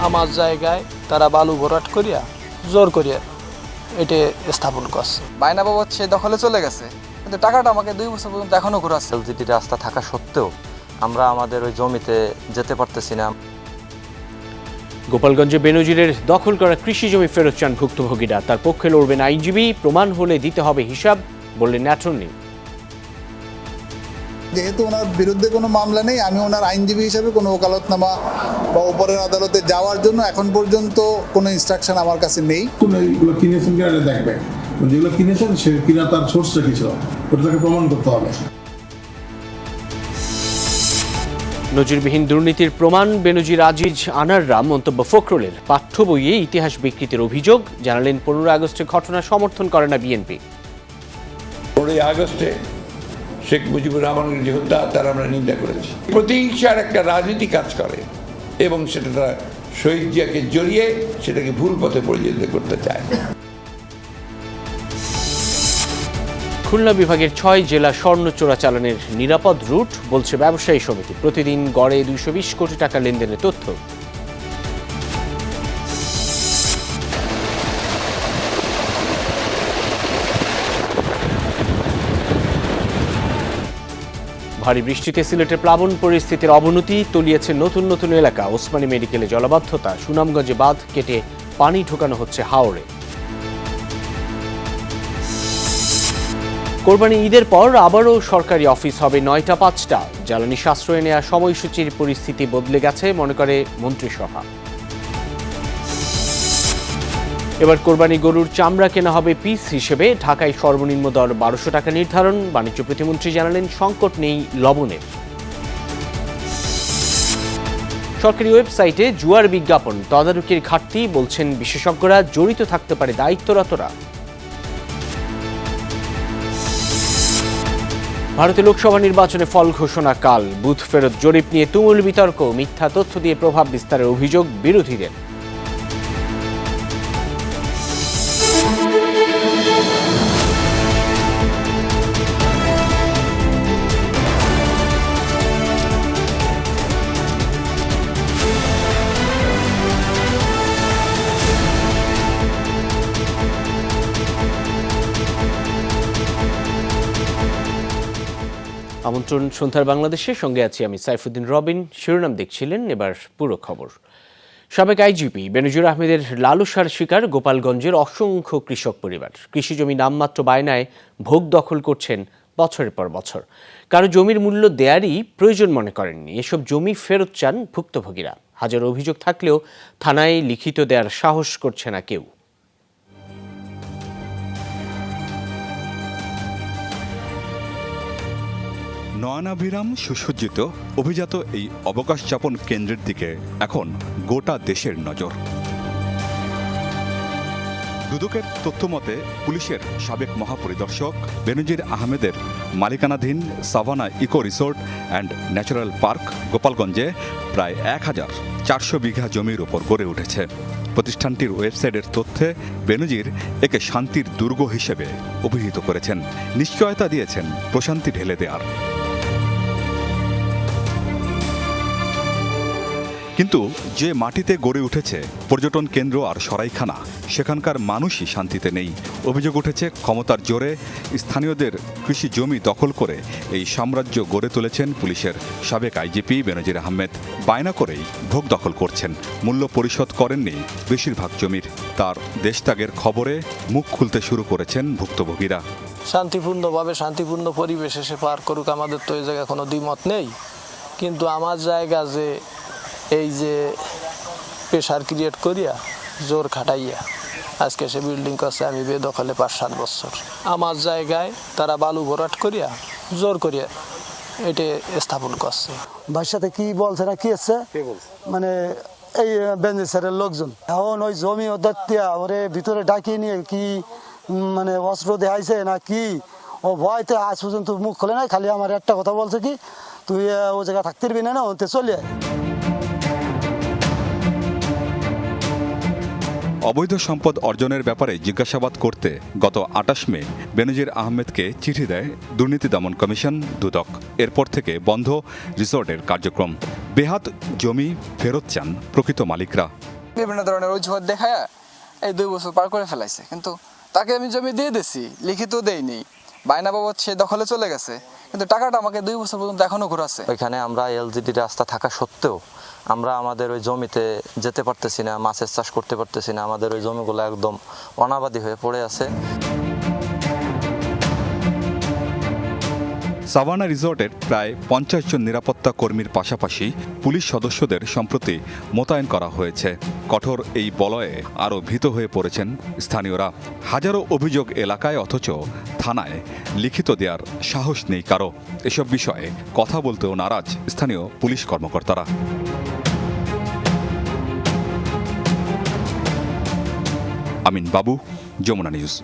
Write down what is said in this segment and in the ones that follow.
আমার জায়গায় তারা বালু ভরাট করিয়া জোর করিয়া এটা স্থাপন করছে। বায়না বাবদ সে দখলে চলে গেছে, কিন্তু টাকাটা আমাকে 2 বছর পর্যন্ত এখনো ঘুরাচ্ছে। এলজিডি রাস্তা থাকা সত্ত্বেও আমরা আমাদের ওই জমিতে যেতে পারতেছি না। গোপালগঞ্জে বেনজিরের দখল করা কৃষি জমি ফেরত চান ভুক্তভোগীরা। তার পক্ষে লড়বেন আইনজীবী, প্রমাণ হলে দিতে হবে হিসাব, বললেন অ্যাটর্নি। যেহেতু ওনার বিরুদ্ধে কোনো মামলা নেই, আমি ওনার আইনজীবী হিসাবে কোনো ওকালতনামা বা উপরের আদালতে যাওয়ার জন্য এখন পর্যন্ত কোনো ইনস্ট্রাকশন আমার কাছে নেই। এগুলো কিনেছেন কিনা দেখবে, যেগুলো কিনেছেন সে কিনা তার সোর্সটা কি ছিল ওটা তাকে প্রমাণ করতে হবে। নজিরবিহীন দুর্নীতির প্রমাণ বেনজির আজিজ আনাররা মন্তব্য ফখরুলের। পাঠ্য বইয়ে ইতিহাস বিকৃতির অভিযোগ, জানালেন 15 আগস্টের ঘটনা সমর্থন করে না বিএনপি। 15 আগস্টে শেখ মুজিবুর রহমানের যে হত্যা তার আমরা নিন্দা করেছি। প্রতিহিংসার একটা রাজনীতি কাজ করে এবং সেটা তারা শহীদ জিয়াকে জড়িয়ে সেটাকে ভুল পথে পরিচালিত করতে চায়। খুলনা বিভাগের 6 জেলা স্বর্ণ চোরাচালানের নিরাপদ রুট, বলছে ব্যবসায়ী সমিতি। প্রতিদিন গড়ে 220 কোটি টাকা লেনদেনের তথ্য। ভারী বৃষ্টিতে সিলেটের প্লাবন পরিস্থিতির অবনতি, তলিয়েছে নতুন নতুন এলাকা। ওসমানী মেডিকেলে জলাবদ্ধতা, সুনামগঞ্জে বাঁধ কেটে পানি ঢোকানো হচ্ছে হাওরে। কোরবানি ঈদের পর আবারও সরকারি অফিস হবে 9টা 5টা। জ্বালানি সাশ্রয়ে নেওয়া সময়সূচির পরিস্থিতি বদলে গেছে, মনে করে মন্ত্রিসভা। এবার কোরবানি গরুর চামড়া কেনা হবে পিস হিসেবে। ঢাকায় সর্বনিম্ন দর 1200 টাকা নির্ধারণ। বাণিজ্য প্রতিমন্ত্রী জানালেন সংকট নেই লবণের। সরকারি ওয়েবসাইটে জুয়ার বিজ্ঞাপন, তদারকির ঘাটতি, বলছেন বিশেষজ্ঞরা। জড়িত থাকতে পারে দায়িত্বরতরা। ভারতে লোকসভা নির্বাচনে ফল ঘোষণা কাল। বুথ ফেরত জরিপ নিয়ে তুমুল বিতর্ক, মিথ্যা তথ্য দিয়ে প্রভাব বিস্তারের অভিযোগ বিরোধীদের। আমন্ত্রণ সন্ধ্যার বাংলাদেশের সঙ্গে আছি আমি সাইফুদ্দিন রবিন। শিরোনাম দেখছিলেন, এবার পুরো খবর। সাবেক আইজিপি বেনজির আহমেদের লালসার শিকার গোপালগঞ্জের অসংখ্য কৃষক পরিবার। কৃষি জমি নামমাত্র বায়নায় ভোগ দখল করছেন বছরের পর বছর। কারো জমির মূল্য দেয়ারই প্রয়োজন মনে করেননি। এসব জমি ফেরত চান ভুক্তভোগীরা। হাজার অভিযোগ থাকলেও থানায় লিখিত দেওয়ার সাহস করছে না কেউ। নয়নাভিরাম সুসজ্জিত অভিজাত এই অবকাশ যাপন কেন্দ্রের দিকে এখন গোটা দেশের নজর। দুদকের তথ্যমতে পুলিশের সাবেক মহাপরিদর্শক বেনজির আহমেদের মালিকানাধীন Savanna eco resort and natural park গোপালগঞ্জে প্রায় 1400 বিঘা জমির ওপর গড়ে উঠেছে। প্রতিষ্ঠানটির ওয়েবসাইটের তথ্যে বেনজির একে শান্তির দুর্গ হিসেবে অভিহিত করেছেন, নিশ্চয়তা দিয়েছেন প্রশান্তি ঢেলে দেওয়ার। কিন্তু যে মাটিতে গড়ে উঠেছে পর্যটন কেন্দ্র আর সরাইখানা, সেখানকার মানুষই শান্তিতে নেই। অভিযোগ উঠেছে ক্ষমতার জোরে স্থানীয়দের কৃষি জমি দখল করে এই সাম্রাজ্য গড়ে তুলেছেন পুলিশের সাবেক আইজিপি বেনজির আহমেদ। বায়না করেই ভোগ দখল করছেন, মূল্য পরিশোধ করেননি বেশিরভাগ জমির। তার দেশত্যাগের খবরে মুখ খুলতে শুরু করেছেন ভুক্তভোগীরা। শান্তিপূর্ণভাবে শান্তিপূর্ণ পরিবেশে সে পার করুক, আমাদের তো এই জায়গায় কোনো দ্বিমত নেই। কিন্তু আমার জায়গা যে এই যে প্রেশার ক্রিয়েট করিয়া জোর খাটাইয়া আজকে সে বিল্ডিং করছে, আমি বেদখলে 5-7 বছর। আমার জায়গায় তারা বালু ভরাট করিয়া জোর করিয়া এটা স্থাপন করছে। ভাইয়ের সাথে কি বলছে না কি আছে, মানে এই বেনজির স্যারের লোকজন এখন ওই জমি ওদের ওরে ভিতরে ডাকিয়ে নিয়ে কি মানে অস্ত্র দেখাইছে না কি, ও ভয়তে আজ পর্যন্ত মুখ খোলে নাই। খালি আমার একটা কথা বলছে কি, তুই ও জায়গা থাকতে পারবি না, ওতে চলে। অবৈধ সম্পদ অর্জনের ব্যাপারে জিজ্ঞাসাবাদ করতে গত ২৮ মে বেনজির আহমেদকে চিঠি দেয় দুর্নীতি দমন কমিশন দুদক। এরপর থেকে বন্ধ রিসোর্টের কার্যক্রম। বেহাত জমি ফেরত চান প্রকৃত মালিকরা। বিভিন্ন ধরনের অজুহাত দেখায় এই 2 বছর পার করে ফেলাইছে, কিন্তু তাকে আমি জমি দিয়ে দিছি, লিখিত দেইনি, বায়না বাবদ সে দখলে চলে গেছে, কিন্তু টাকাটা আমাকে 2 বছর পর্যন্ত এখনো ঘোরাচ্ছে। ওইখানে আমরা এলজিডি রাস্তা থাকা সত্ত্বেও আমরা আমাদের ওই জমিতে যেতে পারতেছি না, মাছের চাষ করতে পারতেছি না। আমাদের ওই জমিগুলো একদম অনাবাদি হয়ে পড়ে আছে। সাভানা রিসোর্টের প্রায় 50 জন নিরাপত্তা কর্মীর পাশাপাশি পুলিশ সদস্যদের সম্প্রতি মোতায়েন করা হয়েছে। কঠোর এই বলয়ে আরও ভীত হয়ে পড়েছেন স্থানীয়রা। হাজারো অভিযোগ এলাকায়, অথচ থানায় লিখিত দেওয়ার সাহস নেই কারো। এসব বিষয়ে কথা বলতেও নারাজ স্থানীয় পুলিশ কর্মকর্তারা। আমিন বাবু, যমুনা নিউজ।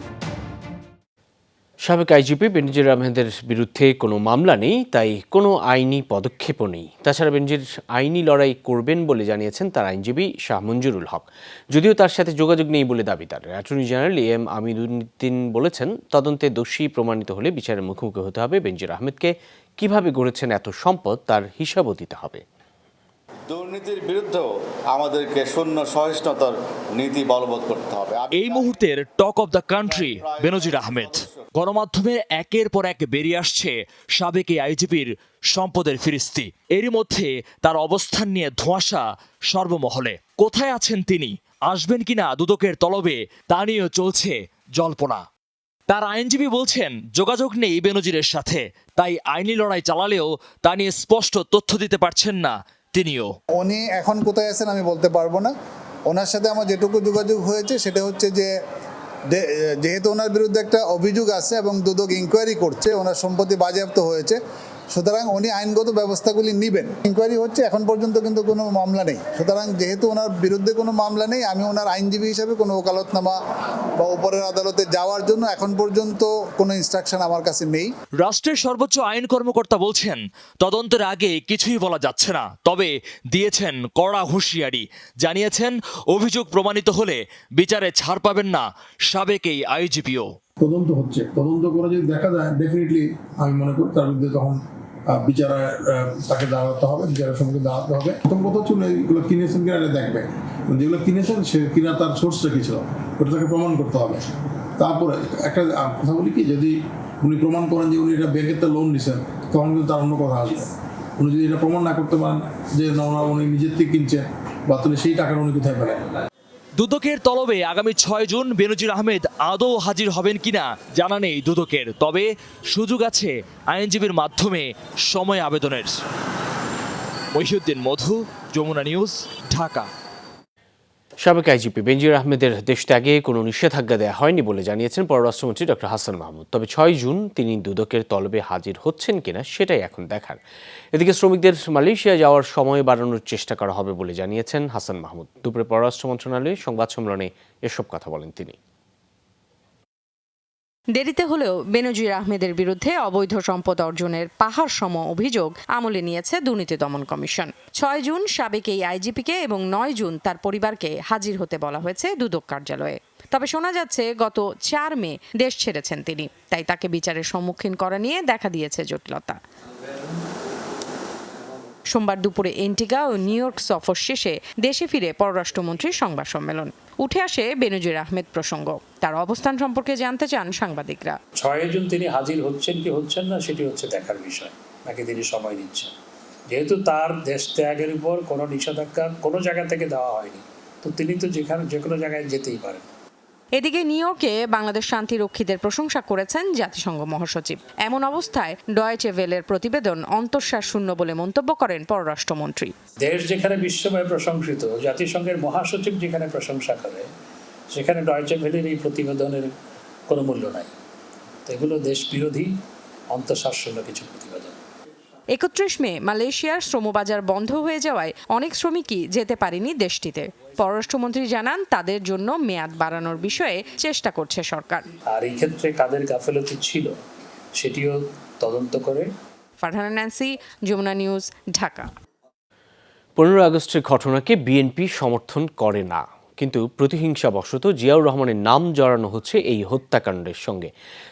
সাবেক আইজিপি বেনজির আহমেদের বিরুদ্ধে কোনো মামলা নেই, তাই কোনো আইনি পদক্ষেপও নেই। তাছাড়া বেনজির আইনি লড়াই করবেন বলে জানিয়েছেন তার আইনজীবী শাহ মঞ্জুরুল হক, যদিও তার সাথে যোগাযোগ নেই বলে দাবি তার। অ্যাটর্নি জেনারেল এম আমিনুদ্দিন বলেছেন, তদন্তে দোষী প্রমাণিত হলে বিচারের মুখোমুখি হতে হবে। বেনজির আহমেদকে কিভাবে গড়েছেন এত সম্পদ তার হিসাবও দিতে হবে। দুর্নীতির বিরুদ্ধেও আমাদেরকে শূন্য সহিষ্ণুতার নীতি বলবৎ করতে হবে। এই মুহূর্তের টক অব দ্য কান্ট্রি বেনজির আহমেদ। গণমাধ্যমে একের পর এক বেরিয়ে আসছে সাবেক আইজিপির সম্পদের ফিরিস্তি। এরই মধ্যে তার অবস্থান নিয়ে ধোঁয়াশা সর্বমহলে। কোথায় আছেন তিনি, আসবেন কিনা দুদকের তলবে, তা নিয়েও চলছে জল্পনা। তার আইনজীবী বলছেন, যোগাযোগ নেই বেনজিরের সাথে, তাই আইনি লড়াই চালালেও তা নিয়ে স্পষ্ট তথ্য দিতে পারছেন না তিনিও। উনি এখন কোথায় আছেন আমি বলতে পারবো না। ওনার সাথে আমার যেটুকু যোগাযোগ হয়েছে সেটা হচ্ছে যে যেহেতু ওনার বিরুদ্ধে একটা অভিযোগ আছে এবং দুদক ইনকোয়ারি করছে, ওনার সম্পত্তি বাজেয়াপ্ত হয়েছে, সুতরাং উনি আইনগত ব্যবস্থাগুলি নেবেন। ইনকোয়ারি হচ্ছে, এখন পর্যন্ত কিন্তু কোনো মামলা নেই। সুতরাং যেহেতু ওনার বিরুদ্ধে কোনো মামলা নেই, আমি ওনার আইনজীবী হিসাবে কোনো ওকালতনামা বা উপরের আদালতে যাওয়ার জন্য এখন পর্যন্ত কোনো ইনস্ট্রাকশন আমার কাছে নেই। রাষ্ট্রের সর্বোচ্চ আইন কর্মকর্তা বলছেন, তদন্তের আগে কিছুই বলা যাচ্ছে না, তবে দিয়েছেন কড়া হুঁশিয়ারি। জানিয়েছেন, অভিযোগ প্রমাণিত হলে বিচারে ছাড় পাবেন না সাবেক এই আইজিপিও। তদন্ত হচ্ছে, তদন্ত করে যদি দেখা যায় ডেফিনেটলি আমি মনে করি তার বিরুদ্ধে তখন বিচারে তাকে দাঁড়াতে হবে, বিচারের সম্মুখে দাঁড়াতে হবে। প্রথম কথা হচ্ছে এগুলো কিনেছেন কিনা এটা দেখবে, যেগুলো কিনেছেন সে কিনা তার সোর্সটা কি ছিল ওটা তাকে প্রমাণ করতে হবে। তারপরে একটা কথা বলি কি, যদি উনি প্রমাণ করেন যে উনি এটা ব্যাংকের থেকে লোন নিছেন, তখন কিন্তু তার অন্য কথা আসবে। উনি যদি এটা প্রমাণ না করতে পারেন যে না উনি নিজের থেকে কিনছেন বা তুমি সেই টাকাটা উনি কোথায় পেলেন। দুদকের তলবে আগামী 6 জুন বেনজির আহমেদ আদৌ হাজির হবেন কিনা জানা নেই দুদকের, তবে সুযোগ আছে আইনজীবীর মাধ্যমে সময় আবেদনের। মহিউদ্দিন মধু, যমুনা নিউজ, ঢাকা। সাবেক আইজিপি বেনজির আহমেদের দেশ ত্যাগে কোনো নিষেধাজ্ঞা দেওয়া হয়নি বলে জানিয়েছেন পররাষ্ট্রমন্ত্রী ডক্টর হাসান মাহমুদ। তবে 6 জুন তিনি দুদকের তলবে হাজির হচ্ছেন কিনা সেটাই এখন দেখার। এদিকে শ্রমিকদের মালয়েশিয়া যাওয়ার সময় বাড়ানোর চেষ্টা করা হবে বলে জানিয়েছেন হাসান মাহমুদ। দুপুরে পররাষ্ট্র মন্ত্রণালয়ে সংবাদ সম্মেলনে এসব কথা বলেন তিনি। দেরিতে হলেও বেনজির আহমেদের বিরুদ্ধে অবৈধ সম্পদ অর্জনের পাহাড় সম অভিযোগ আমলে নিয়েছে দুর্নীতি দমন কমিশন। 6 জুন সাবেক এই আইজিপিকে এবং 9 জুন তার পরিবারকে হাজির হতে বলা হয়েছে দুদক কার্যালয়ে। তবে শোনা যাচ্ছে গত 4 মে দেশ ছেড়েছেন তিনি, তাই তাকে বিচারের সম্মুখীন করা নিয়ে দেখা দিয়েছে জটিলতা। সোমবার দুপুরে এন্টিগা ও নিউ ইয়র্ক সফর শেষে দেশে ফিরে পররাষ্ট্রমন্ত্রীর সংবাদ সম্মেলন। উঠে আসে বেনজির আহমেদ প্রসঙ্গ। তার অবস্থান সম্পর্কে জানতে চান সাংবাদিকরা। 6 জুন তিনি হাজির হচ্ছেন কি হচ্ছেন না সেটি হচ্ছে দেখার বিষয়, নাকি তিনি সময় দিচ্ছেন। যেহেতু তার দেশ ত্যাগের উপর কোনো নিষেধাজ্ঞা কোনো জায়গা থেকে দেওয়া হয়নি, তো তিনি তো যে কোনো জায়গায় যেতেই পারেন। এদিকে নিউ ইয়র্কে বাংলাদেশ শান্তিরক্ষীদের প্রশংসা করেছেন জাতিসংঘ মহাসচিব। এমন অবস্থায় ডয়েচে ভেলের প্রতিবেদন অন্তঃশ্বাস শূন্য বলে মন্তব্য করেন পররাষ্ট্রমন্ত্রী। দেশ যেখানে বিশ্বময় প্রশংসিত, জাতিসংঘের মহাসচিব যেখানে প্রশংসা করে, সেখানে ডয়েচে ভেলের এই প্রতিবেদনের কোনো মূল্য নাই। তো এগুলো দেশ বিরোধী, অন্তঃশ্বাস শূন্য কিছু প্রতিবেদন। 31 মে মালয়েশিয়ার শ্রমবাজার বন্ধ হয়ে যাওয়ায় অনেক শ্রমিকই যেতে পারেনি দেশটিতে। পররাষ্ট্রমন্ত্রী জানান, তাদের জন্য মেয়াদ বাড়ানোর বিষয়ে চেষ্টা করছে সরকার। আর এই ক্ষেত্রে কাদের গাফেলতি ছিল সেটিও তদন্ত করে। ফারহানা ন্যান্সি, যমুনা নিউজ, ঢাকা। 15 আগস্টের ঘটনাকে বিএনপি সমর্থন করে না। কিন্তু প্রতিহিংসাবশত জিয়াউর রহমানের নাম জড়ানো হচ্ছে এই হত্যাকাণ্ডের সঙ্গে,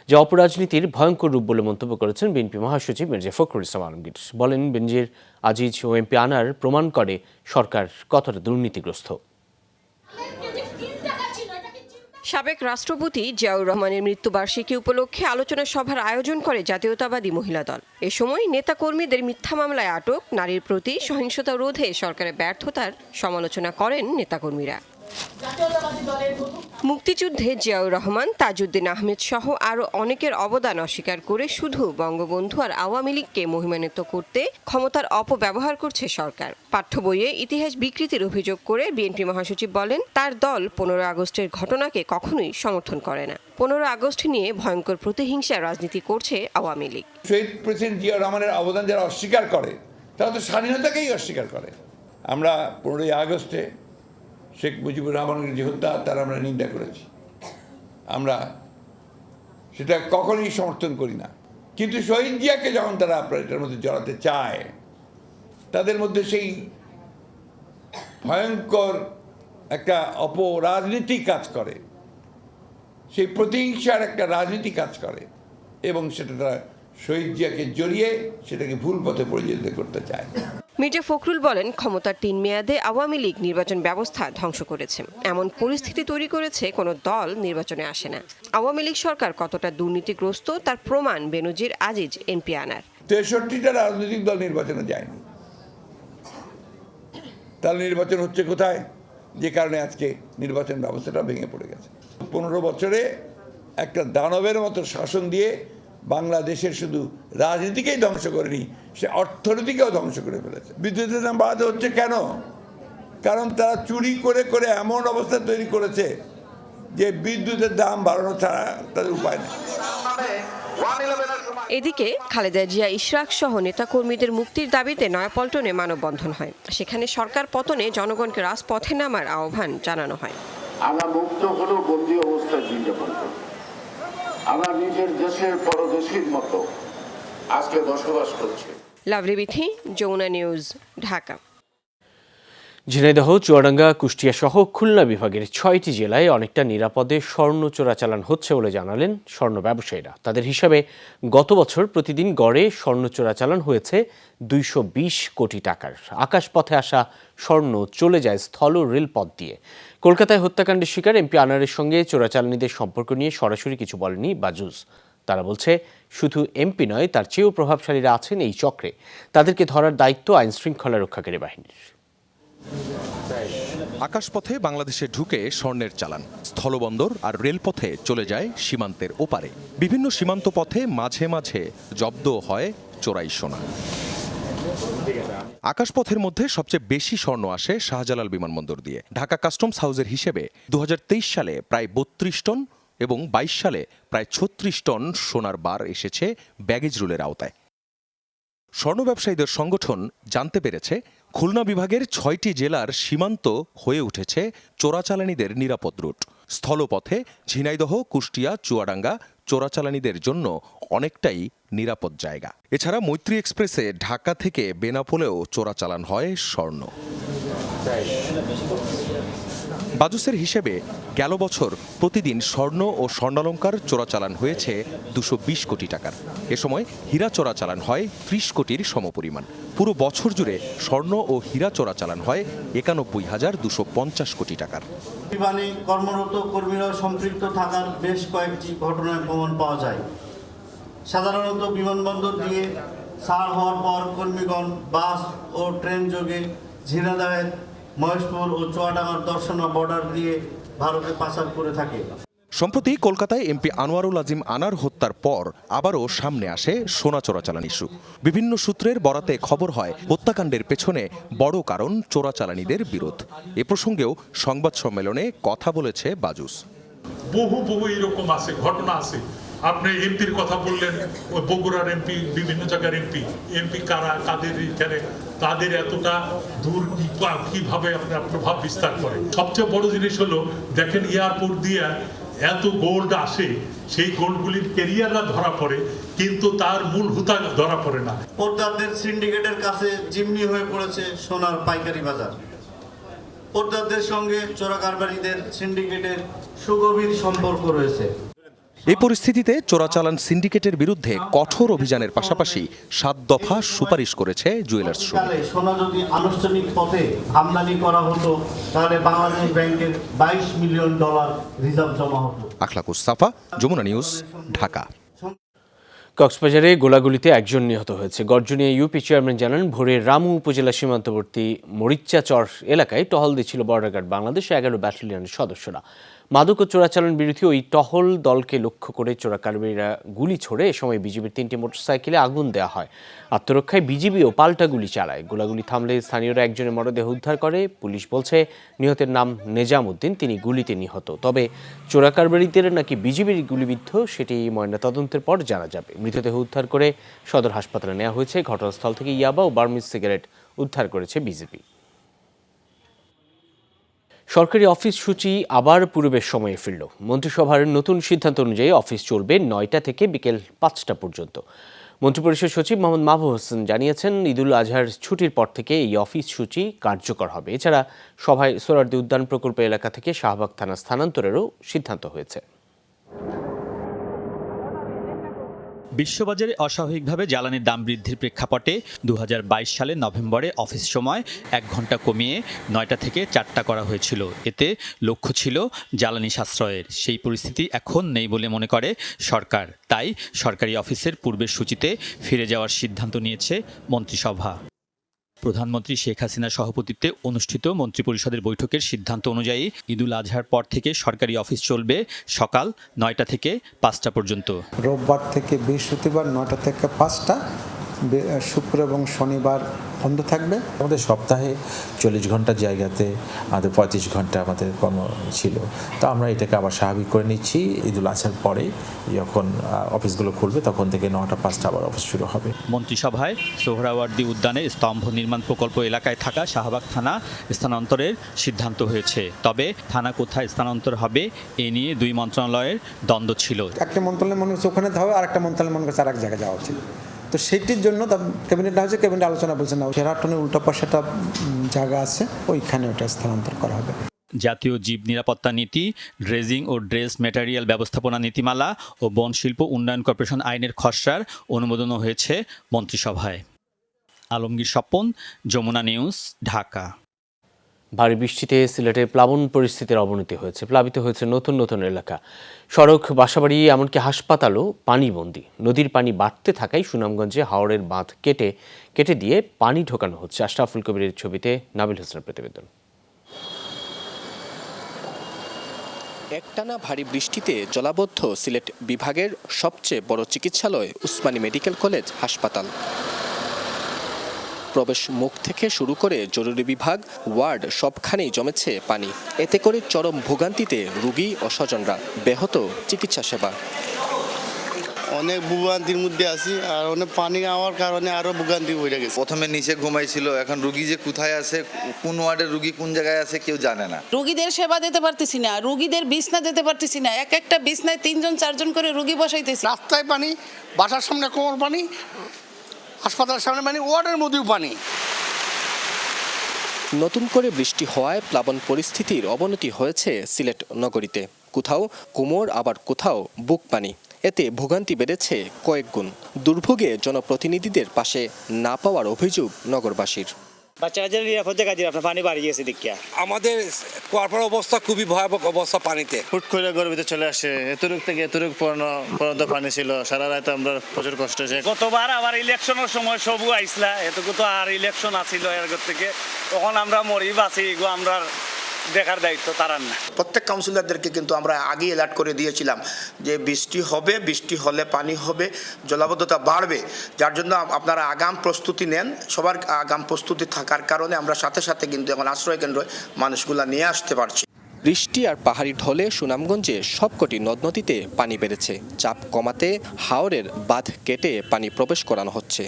যা অপরাজনীতির ভয়ঙ্কর রূপ বলে মন্তব্য করেছেন বিএনপি মহাসচিব মির্জা ফখরুল ইসলাম আলমগীর। বলেন, বেনজির আজিজ ও এমপি আনার প্রমাণ করে সরকার কতটা দুর্নীতিগ্রস্ত। সাবেক রাষ্ট্রপতি জিয়াউর রহমানের মৃত্যুবার্ষিকী উপলক্ষে আলোচনা সভার আয়োজন করে জাতীয়তাবাদী মহিলা দল। এ সময় নেতাকর্মীদের মিথ্যা মামলায় আটক, নারীর প্রতি সহিংসতা রোধে সরকারের ব্যর্থতার সমালোচনা করেন নেতাকর্মীরা। মুক্তিযুদ্ধে জিয়াউর রহমান, তাজউদ্দিন আহমেদ সহ আরও অনেকের অবদান অস্বীকার করে শুধু বঙ্গবন্ধু আর আওয়ামী লীগকে মহিমান্বিত করতে ক্ষমতার অপব্যবহার করছে সরকার। পাঠ্য বইয়ে ইতিহাস বিকৃতির অভিযোগ করে বিএনপি মহাসচিব বলেন, তার দল 15 আগস্টের ঘটনাকে কখনোই সমর্থন করে না। 15 আগস্ট নিয়ে ভয়ঙ্কর প্রতিহিংসা রাজনীতি করছে আওয়ামী লীগ। শহীদ প্রেসিডেন্ট জিয়াউর রহমানের অবদান যারা অস্বীকার করে তারা তো স্বাধীনতাকেই অস্বীকার করে। আমরা 15 আগস্টে শেখ মুজিবুর রহমানের যে হত্যা তার আমরা নিন্দা করেছি, আমরা সেটা কখনোই সমর্থন করি না। কিন্তু শহীদ জিয়াকে যখন তারা এটার মধ্যে জড়াতে চায়, তাদের মধ্যে সেই ভয়ঙ্কর একটা অপরাজনীতি কাজ করে, সেই প্রতিহিংসার একটা রাজনীতি কাজ করে এবং সেটা তারা শহীদ জিয়াকে জড়িয়ে সেটাকে ভুল পথে পরিচালিত করতে চায়। মির্জা ফখরুল বলেন, ক্ষমতার 3 মেয়াদে আওয়ামী লীগ নির্বাচন ব্যবস্থা ধ্বংস করেছে, এমন পরিস্থিতি তৈরি করেছে কোনো দল নির্বাচনে আসে না। আওয়ামী লীগ সরকার কতটা দুর্নীতিগ্রস্ত তার প্রমাণ বেনজির আজিজ, এমপি আনার। 63টা রাজনৈতিক দল নির্বাচনে যায়নি, তাহলে নির্বাচন হচ্ছে কোথায়? যে কারণে আজকে নির্বাচন ব্যবস্থাটা ভেঙে পড়ে গেছে। 15 বছরে একটা দানবের মতো শাসন দিয়ে বাংলাদেশের শুধু রাজনীতিকেই ধ্বংস করেনি, সে অর্থনীতিকেও ধ্বংস করে ফেলেছে। বিদ্যুতের দাম বাড়াতে হচ্ছে কেন? কারণ তারা চুরি করে করে এমন অবস্থা তৈরি করেছে যে বিদ্যুতের দাম বাড়ানো ছাড়া তাদের উপায় নেই। এদিকে খালেদা জিয়া, ইশরাক সহ নেতাকর্মীদের মুক্তির দাবিতে নয়াপল্টনে মানববন্ধন হয়। সেখানে সরকার পতনে জনগণকে রাজপথে নামার আহ্বান জানানো হয়। আমরা মুক্ত হলেও বন্দী অবস্থায় দিন যাপন করি। আমরা নিজের দেশের পরদেশীর মতো আজকে বসবাস করছি। লাভলি বিথি, যমুনা নিউজ, ঢাকা। ঝিনাইদহ, চুয়াডাঙ্গা, কুষ্টিয়া সহ খুলনা বিভাগের 6টি জেলায় অনেকটা নিরাপদে স্বর্ণ চোরাচালান হচ্ছে বলে জানালেন স্বর্ণ ব্যবসায়ীরা। তাদের হিসাবে গত বছর প্রতিদিন গড়ে স্বর্ণ চোরাচালান হয়েছে 220 কোটি টাকার। আকাশপথে আসা স্বর্ণ চলে যায় স্থল ও রেলপথ দিয়ে। কলকাতায় হত্যাকাণ্ডের শিকার এমপি আনারের সঙ্গে চোরাচালানিদের সম্পর্ক নিয়ে সরাসরি কিছু বলেনি বাজুস। তারা বলছে, শুধু এমপি নয়, তার চেয়েও প্রভাবশালীরা আছেন এই চক্রে। তাদেরকে ধরার দায়িত্ব আইন শৃঙ্খলা রক্ষাকারী বাহিনীর। আকাশপথে বাংলাদেশে ঢুকে স্বর্ণের চালান, স্থলবন্দর আর রেলপথে চলে যায় সীমান্তের ওপারে। বিভিন্ন সীমান্ত পথে মাঝে মাঝে জব্দ হয় চোরাই সোনা। আকাশপথের মধ্যে সবচেয়ে বেশি স্বর্ণ আসে শাহজালাল বিমানবন্দর দিয়ে। ঢাকা কাস্টমস হাউসের হিসেবে 2023 সালে প্রায় 32 টন এবং 22 সালে প্রায় 36 টন সোনার বার এসেছে ব্যাগেজ রুলের আওতায়। স্বর্ণ ব্যবসায়ীদের সংগঠন জানতে পেরেছে, খুলনা বিভাগের 6টি জেলার সীমান্ত হয়ে উঠেছে চোরাচালানিদের নিরাপদ রুট। স্থলপথে ঝিনাইদহ, কুষ্টিয়া, চুয়াডাঙ্গা চোরাচালানিদের জন্য অনেকটাই নিরাপদ জায়গা। এছাড়া মৈত্রী এক্সপ্রেসে ঢাকা থেকে বেনাপোলেও চোরাচালান হয় স্বর্ণ। বাজুসের হিসেবে গেল বছর প্রতিদিন স্বর্ণ ও স্বর্ণালঙ্কার চোরাচালান হয়েছে 220 কোটি টাকার। এ সময় হীরা চোরাচালান হয় 30 কোটির সমপরিমাণ। পুরো বছর জুড়ে স্বর্ণ ও হীরা চোরাচালান হয় 91,250 কোটি টাকার। বিমানে কর্মরত কর্মীরা সম্পৃক্ত থাকার বেশ কয়েকটি ঘটনার প্রমাণ পাওয়া যায়। সাধারণত বিমানবন্দর দিয়ে ছাড় হওয়ার পর কর্মীগণ বাস ও ট্রেন যোগে ঝিনাইদহ, মহেশপুর ও চুয়াডাঙ্গার দর্শনা বর্ডার দিয়ে ভারতে পাচার করে থাকে। সম্প্রতি কলকাতায় এমপি আনোয়ারুল আজিম আনার হত্যার পর আবারও সামনে আসে সোনা চোরাচালান ইস্যু। বিভিন্ন সূত্রের বরাতে খবর হয়, হত্যাকাণ্ডের পেছনে বড় কারণ চোরাচালানিদের বিরোধ। এ প্রসঙ্গেও সংবাদ সম্মেলনে কথা বলেছে বাজুস। বহু এরকম আছে, ঘটনা আছে। আপনি এমপির কথা বললেন, ওই বগুড়ার এমপি, বিভিন্ন জায়গার এমপি কারা, কাদের এখানে তাদের এতটা দূর কিভাবে আপনার প্রভাব বিস্তার করে। সবচেয়ে বড় জিনিস হলো, দেখেন এয়ারপোর্ট দিয়ে এত গোল্ড আসে, সেই গোল্ডগুলির ক্যারিয়াররা ধরা পড়ে, কিন্তু তার মূল হুতা ধরা পড়ে না। পোর্টারদের সিন্ডিকেটের কাছে জিম্মি হয়ে পড়েছে সোনার পাইকারি বাজার। পোর্টারদের সঙ্গে চোরা কারবারিদের সিন্ডিকেটের সুগভীর সম্পর্ক রয়েছে। এই পরিস্থিতিতে চোরাচালান সিন্ডিকেটের বিরুদ্ধে কঠোর অভিযানের পাশাপাশি 7 দফা সুপারিশ করেছে জুয়েলার্স সমিতি। সোনা যদি আনুষ্ঠানিক পথে আমদানি করা হতো তাহলে বাংলাদেশ ব্যাংকের $22 মিলিয়ন রিজার্ভ জমা হতো। আখলাকুস সাফা, যমুনা নিউজ, ঢাকা। কক্সবাজারে গোলাগুলিতে একজন নিহত হয়েছে। গর্জনিয়া ইউপি চেয়ারম্যান জানান, ভোরে রামু উপজেলা সীমান্তবর্তী মরিচ্চাচর এলাকায় টহল দিচ্ছিল বর্ডার গার্ড বাংলাদেশ 11 ব্যাটালিয়নের সদস্যরা। মাদক ও চোরাচালান বিরোধী ওই টহল দলকে লক্ষ্য করে চোরাকারবারীরা গুলি ছোড়ে। এ সময় বিজিবির 3টি মোটরসাইকেলে আগুন দেওয়া হয়। আত্মরক্ষায় বিজিবিও পাল্টা গুলি চালায়। গোলাগুলি থামলে স্থানীয়রা একজনের মরদেহ উদ্ধার করে। পুলিশ বলছে, নিহতের নাম নেজাম উদ্দিন, তিনি গুলিতে নিহত। তবে চোরাকারবারীদের নাকি বিজিবির গুলিবিদ্ধ সেটি ময়নাতদন্তের পর জানা যাবে। মৃতদেহ উদ্ধার করে সদর হাসপাতালে নেওয়া হয়েছে। ঘটনাস্থল থেকে ইয়াবা ও বার্মিজ সিগারেট উদ্ধার করেছে বিজিবি। সরকারি অফিস সূচি আবার পূর্বের সময়ে ফিরল। মন্ত্রিসভার নতুন সিদ্ধান্ত অনুযায়ী অফিস চলবে 9টা থেকে বিকেল 5টা পর্যন্ত। মন্ত্রিপরিষদ সচিব মোহাম্মদ মাহবুব হোসেন জানিয়েছেন, ঈদুল আজহার ছুটির পর থেকে এই অফিস সূচি কার্যকর হবে। এছাড়া সভায় সোহরাওয়ার্দী উদ্যান প্রকল্প এলাকা থেকে শাহবাগ থানা স্থানান্তরেরও সিদ্ধান্ত হয়েছে। বিশ্ববাজারে অস্বাভাবিকভাবে জ্বালানির দাম বৃদ্ধির প্রেক্ষাপটে 2022 সালের নভেম্বরে অফিস সময় 1 ঘন্টা কমিয়ে 9টা থেকে 4টা করা হয়েছিল। এতে লক্ষ্য ছিল জ্বালানি সাশ্রয়ের। সেই পরিস্থিতি এখন নেই বলে মনে করে সরকার। তাই সরকারি অফিসের পূর্বের সূচিতে ফিরে যাওয়ার সিদ্ধান্ত নিয়েছে মন্ত্রিসভা। প্রধানমন্ত্রী শেখ হাসিনার সভাপতিত্বে অনুষ্ঠিত মন্ত্রিপরিষদের বৈঠকের সিদ্ধান্ত অনুযায়ী ঈদুল আজহার পর থেকে সরকারি অফিস চলবে সকাল 9টা থেকে 5টা পর্যন্ত। রোববার থেকে বৃহস্পতিবার 9টা থেকে 5টা, শুক্র এবং শনিবার বন্ধ থাকবে। আমাদের সপ্তাহে 40 ঘন্টার জায়গাতে আমাদের 35 ঘন্টা আমাদের কর্ম ছিল। তো আমরা এটাকে আবার স্বাভাবিক করে নিচ্ছি। ঈদুল আজহার পরে যখন অফিসগুলো খুলবে তখন থেকে 9টা 5টা আবার অফিস শুরু হবে। মন্ত্রিসভায় সোহরাওয়ার্দী উদ্যানে স্তম্ভ নির্মাণ প্রকল্প এলাকায় থাকা শাহবাগ থানা স্থানান্তরের সিদ্ধান্ত হয়েছে। তবে থানা কোথায় স্থানান্তর হবে এ নিয়ে 2 মন্ত্রণালয়ের দ্বন্দ্ব ছিল। একটা মন্ত্রণালয় মনে হচ্ছে ওখানে হবে, আর একটা মন্ত্রণালয় মনে করছে আর এক জায়গায় যাওয়া উচিত। তো সেটির জন্য ক্যাবিনেট হয়েছে, ক্যাবিনেট আলোচনা বলছে না, শেরাটনের উল্টা পাশে একটা জায়গা আছে, ওইখানে ওটা স্থানান্তর করা হবে। জাতীয় জীব নিরাপত্তা নীতি, ড্রেজিং ও ড্রেস ম্যাটেরিয়াল ব্যবস্থাপনা নীতিমালা ও বন শিল্প উন্নয়ন কর্পোরেশন আইনের খসড়ার অনুমোদনও হয়েছে মন্ত্রিসভায়। আলমগীর স্বপন, যমুনা নিউজ, ঢাকা। ভারী বৃষ্টিতে সিলেটে প্লাবন পরিস্থিতির অবনতি হয়েছে। প্লাবিত হয়েছে নতুন নতুন এলাকা, সড়ক, বাসাবাড়ি, এমনকি হাসপাতালও পানিবন্দী। নদীর পানি বাড়তে থাকায় সুনামগঞ্জে হাওরের বাঁধ কেটে দিয়ে পানি ঢোকানো হচ্ছে। আশরাফুল কবিরের ছবিতে নাবিল হোসেনের প্রতিবেদন। একটানা ভারী বৃষ্টিতে জলাবদ্ধ সিলেট বিভাগের সবচেয়ে বড় চিকিৎসালয় উসমানী মেডিকেল কলেজ হাসপাতাল। প্রবেশ মুখ থেকে শুরু করে জরুরি বিভাগ, ওয়ার্ড সবখানেই জমেছে পানি। এতে করে চরম ভোগান্তিতে রোগী ও স্বজনরা, ব্যাহত চিকিৎসা সেবা। অনেক ভোগান্তির মধ্যে আছি, আর অনেক পানি হওয়ার কারণে আরো ভোগান্তি হয়ে গেছে। প্রথমে নিচে ঘুমাইছিল, এখন রুগী যে কোথায় আছে, কোন ওয়ার্ডের রুগী কোন জায়গায় আছে কেউ জানে না। রুগীদের সেবা দিতে পারতেছি না, রুগীদের বিছনা দিতে পারতেছি না। একটা বিছনায় 3জন 4জন করে রুগী বসাইতেছি। রাস্তায় পানি, বাসার সামনে কোমর পানি, হাসপাতালের সামনে পানি, ওয়ার্ডের মধ্যেও পানি। নতুন করে বৃষ্টি হওয়ায় প্লাবন পরিস্থিতির অবনতি হয়েছে সিলেট নগরীতে। কোথাও কোমর, আবার কোথাও বুক পানি। এতে ভোগান্তি বেড়েছে কয়েক গুণ। দুর্ভোগে জনপ্রতিনিধিদের পাশে না পাওয়ার অভিযোগ নগরবাসীর। বাচ্চাদের নিরাপত্তা কাজে আপনার পানি বাড়িয়ে গেছে দেখিয়া আমাদের কুয়ারপার অবস্থা খুবই ভয়াবহ অবস্থা পানিতে। হুট করে ঘরের ভিতরে চলে আসে, এতটুক থেকে এতটুক পর্যন্ত পানি ছিল। সারা রাত আমরা প্রচুর কষ্ট হয়েছে। গতবার আবার ইলেকশনের সময় সবু আইসলা, এতটুকু তো আর ইলেকশন আসিল এর থেকে, তখন আমরা মরি বাঁচি, আমরা দেখার দায়িত্ব তারার না। প্রত্যেক কাউন্সিলরদেরকে কিন্তু আমরা আগে অ্যালার্ট করে দিয়েছিলাম যে বৃষ্টি হবে, বৃষ্টি হলে পানি হবে, জলাবদ্ধতা বাড়বে, যার জন্য আপনারা আগাম প্রস্তুতি নেন। সবার আগাম প্রস্তুতি থাকার কারণে আমরা সাথে সাথে কিন্তু এখন আশ্রয় কেন্দ্রে মানুষগুলা নিয়ে আসতে পারছি। বৃষ্টি আর পাহাড়ি ঢলে সুনামগঞ্জে সবকটি নদ নদীতে পানি বেড়েছে। চাপ কমাতে হাওরের বাঁধ কেটে পানি প্রবেশ করানো হচ্ছে।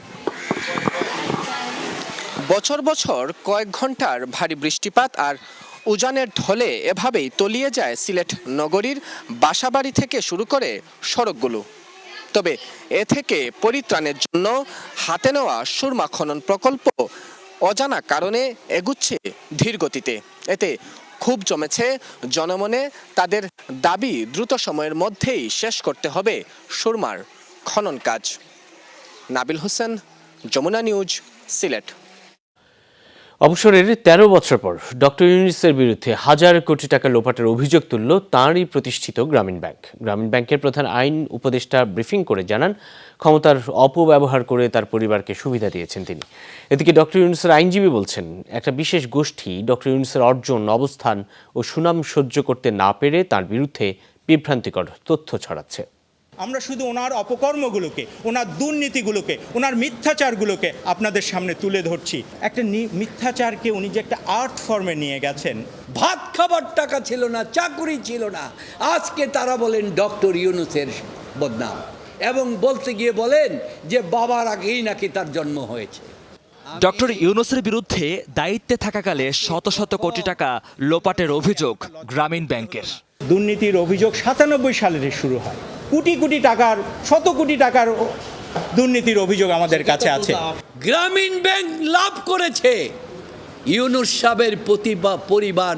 বছর বছর কয়েক ঘন্টার ভারী বৃষ্টিপাত আর উজানের ঢলে এভাবেই তলিয়ে যায় সিলেট নগরীর বাসাবাড়ি থেকে শুরু করে সড়কগুলো। তবে এ থেকে পরিত্রাণের জন্য হাতে নেওয়া সুরমা খনন প্রকল্প অজানা কারণে এগুচ্ছে ধীর গতিতে। এতে ক্ষোভ জমেছে জনমনে। তাদের দাবি দ্রুত সময়ের মধ্যেই শেষ করতে হবে সুরমার খনন কাজ। নাবিল হোসেন, যমুনা নিউজ, সিলেট। অবসরের ১৩ বছর পর ডক্টর ইউনূসের বিরুদ্ধে হাজার কোটি টাকা লোপাটের অভিযোগ তুলল তাঁরই প্রতিষ্ঠিত গ্রামীণ ব্যাংক। গ্রামীণ ব্যাংকের প্রধান আইন উপদেষ্টা ব্রিফিং করে জানান, ক্ষমতার অপব্যবহার করে তার পরিবারকে সুবিধা দিয়েছেন তিনি। এদিকে ডক্টর ইউনূসের আইনজীবী বলছেন, একটা বিশেষ গোষ্ঠী ডক্টর ইউনূসের অর্জন, অবস্থান ও সুনাম সহ্য করতে না পেরে তার বিরুদ্ধে বিভ্রান্তিকর তথ্য ছড়াচ্ছে। আমরা শুধু ওনার অপকর্মগুলোকে, ওনার দুর্নীতিগুলোকে, ওনার মিথ্যাচারগুলোকে আপনাদের সামনে তুলে ধরছি। একটা মিথ্যাচারকে উনি যে একটা আর্ট ফর্মে নিয়ে গেছেন। ভাত খাবার টাকা ছিল না, চাকরি ছিল না, আজকে তারা বলেন ডক্টর ইউনূসের বদনাম, এবং বলতে গিয়ে বলেন যে বাবার আগেই নাকি তার জন্ম হয়েছে। ডক্টর ইউনূসের বিরুদ্ধে দায়িত্বে থাকাকালে শত শত কোটি টাকা লোপাটের অভিযোগ গ্রামীণ ব্যাংকের। দুর্নীতির অভিযোগ ৯৭ সালের শুরু হয়। কোটি কোটি টাকার, শত কোটি টাকার দুর্নীতির অভিযোগ আমাদের কাছে আছে। গ্রামীণ ব্যাংক লাভ করেছে। ইউনূস সাহেবের পরিবার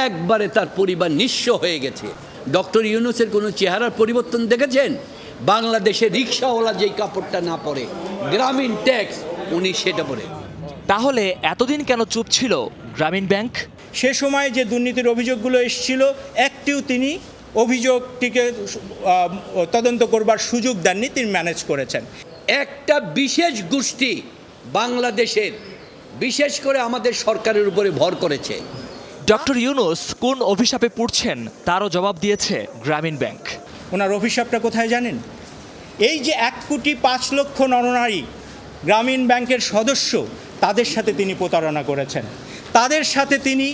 একবারে, তার পরিবার নিঃস্ব হয়ে গেছে। ডক্টর ইউনূসের কোনো চেহারার পরিবর্তন দেখেছেন? বাংলাদেশে রিক্সাওয়ালা যেই কাপড়টা না পরে, গ্রামীণ ট্যাক্স উনি সেটা পরে। তাহলে এতদিন কেন চুপ ছিল গ্রামীণ ব্যাংক? সে সময় যে দুর্নীতির অভিযোগগুলো এসেছিল, একটিও তিনি অভিযোগটিকে তদন্ত করবার সুযোগ দেননি, তিনি ম্যানেজ করেছেন। একটা বিশেষ গোষ্ঠী বাংলাদেশের, বিশেষ করে আমাদের সরকারের উপরে ভর করেছে। ডক্টর ইউনূস কোন অভিশাপে পড়ছেন তারও জবাব দিয়েছে গ্রামীণ ব্যাংক। ওনার অভিশাপটা কোথায় জানেন? এই যে ১,৫,০০,০০০ নরনারী গ্রামীণ ব্যাংকের সদস্য, তাদের সাথে তিনি প্রতারণা করেছেন। তাদের সাথে তিনি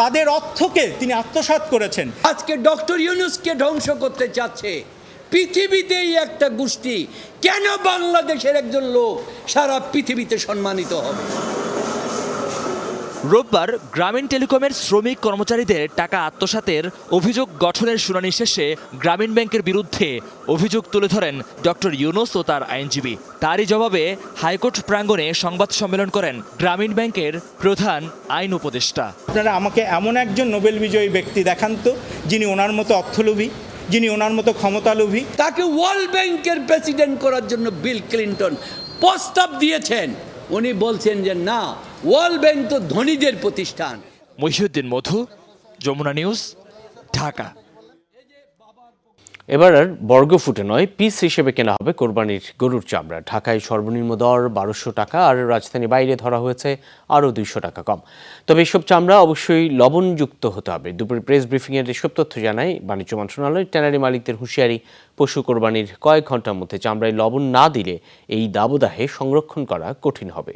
তাদের অর্থকে তিনি আত্মসাৎ করেছেন। আজকে ডক্টর ইউনূসকে ধ্বংস করতে চাচ্ছে পৃথিবীতেই একটা গোষ্ঠী। কেন বাংলাদেশের একজন লোক সারা পৃথিবীতে সম্মানিত হবে? রোববার গ্রামীণ টেলিকমের শ্রমিক কর্মচারীদের টাকা আত্মসাতের অভিযোগ গঠনের শুনানি শেষে গ্রামীণ ব্যাংকের বিরুদ্ধে অভিযোগ তুলে ধরেন ডক্টর ইউনূস ও তার আইনজীবী। তারই জবাবে হাইকোর্ট প্রাঙ্গণে সংবাদ সম্মেলন করেন গ্রামীণ ব্যাংকের প্রধান আইন উপদেষ্টা। আপনারা আমাকে এমন একজন নোবেল বিজয়ী ব্যক্তি দেখান তো, যিনি ওনার মতো অর্থলোভী, যিনি ওনার মতো ক্ষমতালোভী। তাকে ওয়ার্ল্ড ব্যাংকের প্রেসিডেন্ট করার জন্য বিল ক্লিন্টন প্রস্তাব দিয়েছেন। উনি বলছেন যে না, ওয়ার্ল্ড ব্যাংক তো ধনীদের প্রতিষ্ঠান। মহিউদ্দিন মধু, যমুনা নিউজ, ঢাকা। এবার আর বর্গফুটে নয়, পিস হিসেবে কেনা হবে কোরবানির গরুর চামড়া। ঢাকায় সর্বনিম্ন দর ১২০০ টাকা, আর রাজধানীর বাইরে ধরা হয়েছে আরও ২০০ টাকা কম। তবে এসব চামড়া অবশ্যই লবণযুক্ত হতে হবে। দুপুরে প্রেস ব্রিফিংয়ের এসব তথ্য জানায় বাণিজ্য মন্ত্রণালয়। ট্যানারি মালিকদের হুঁশিয়ারি, পশু কোরবানির কয়েক ঘন্টার মধ্যে চামড়ায় লবণ না দিলে এই দাবদাহে সংরক্ষণ করা কঠিন হবে।